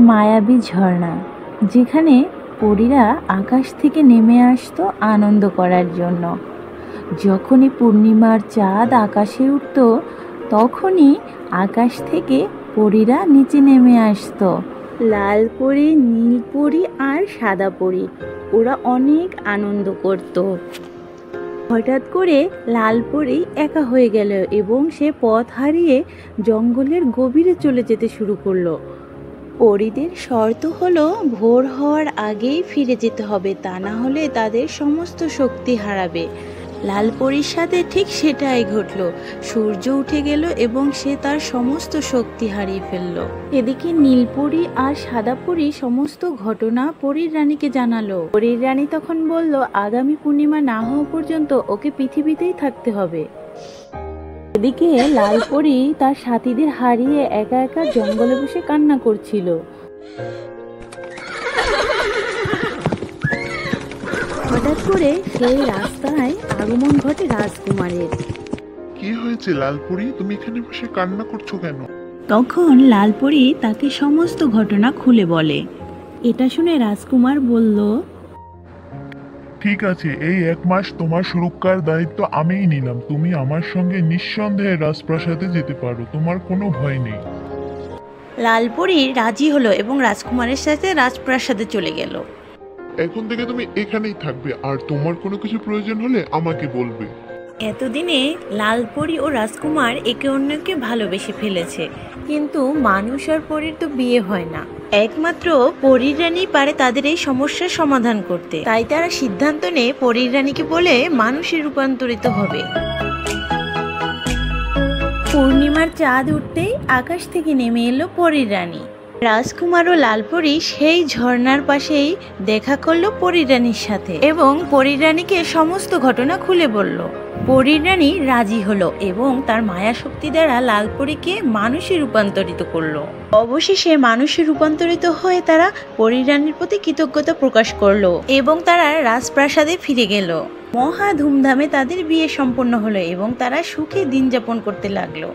মায়াবী ঝর্ণা, যেখানে পরীরা আকাশ থেকে নেমে আসতো আনন্দ করার জন্য। যখনই পূর্ণিমার চাঁদ আকাশে উঠত, তখনই আকাশ থেকে পরীরা নিচে নেমে আসতো। লাল পরী, নীল পরী আর সাদা পরী, ওরা অনেক আনন্দ করত। হঠাৎ করে লাল পরী একা হয়ে গেল এবং সে পথ হারিয়ে জঙ্গলের গভীরে চলে যেতে শুরু করলো। পরীদের শর্ত হলো ভোর হওয়ার আগেই ফিরে যেতে হবে, তা না হলে তাদের সমস্ত শক্তি হারাবে। লাল পরীর সাথে ঠিক সেটাই ঘটল। সূর্য উঠে গেল এবং সে তার সমস্ত শক্তি হারিয়ে ফেলল। এদিকে নীলপরী আর সাদা পরী সমস্ত ঘটনা পরীর রানীকে জানালো। পরীর রানী তখন বলল, আগামী পূর্ণিমা না হওয়া পর্যন্ত ওকে পৃথিবীতেই থাকতে হবে। এদিকে লাল পরী তার সাথীদের হারিয়ে একা একা জঙ্গলে বসে কান্না করছিল। হঠাৎ করে সেই রাস্তায় আগমন ঘটে রাজকুমারের। কি হয়েছে লালপরি, তুমি এখানে বসে কান্না করছো কেন? তখন লালপরী তাকে সমস্ত ঘটনা খুলে বলে। এটা শুনে রাজকুমার বলল, ঠিক আছে, এই 1 মাস তোমার সুরক্ষার দায়িত্ব আমিই নিলাম। তুমি আমার সঙ্গে নিঃসন্দেহে রাজপ্রাসাদে যেতে পারো, তোমার কোনো ভয় নেই। লালপরী রাজি হলো এবং রাজকুমারের সাথে রাজপ্রাসাদে চলে গেল। এখন থেকে তুমি এখানেই থাকবে, আর তোমার কোনো কিছু প্রয়োজন হলে আমাকে বলবে। এতদিনে লালপরী ও রাজকুমার একে অন্যকে ভালোবেসে ফেলেছে, কিন্তু মানুষ আর পরীর তো বিয়ে হয় না। একমাত্র পরীর রানী পারে তাদের এই সমস্যার সমাধান করতে। তাই তারা সিদ্ধান্ত নেয় পরীর রানীকে বলে মানুষে রূপান্তরিত হবে। পূর্ণিমার চাঁদ উঠতেই আকাশ থেকে নেমে এলো পরীর রানী। রাজকুমার ও লালপরী সেই ঝর্ণার পাশেই দেখা করলো পরীর রানীর সাথে এবং পরীর রানীকে সমস্ত ঘটনা খুলে বলল। পরীর রানী রাজি হলো এবং তার মায়া শক্তি দ্বারা লালপরীকে মানুষে রূপান্তরিত করলো। অবশেষে মানুষে রূপান্তরিত হয়ে তারা পরীর রানীর প্রতি কৃতজ্ঞতা প্রকাশ করলো এবং তারা রাজপ্রাসাদে ফিরে গেল। মহা ধুমধামে তাদের বিয়ে সম্পন্ন হলো এবং তারা সুখে দিন যাপন করতে লাগলো।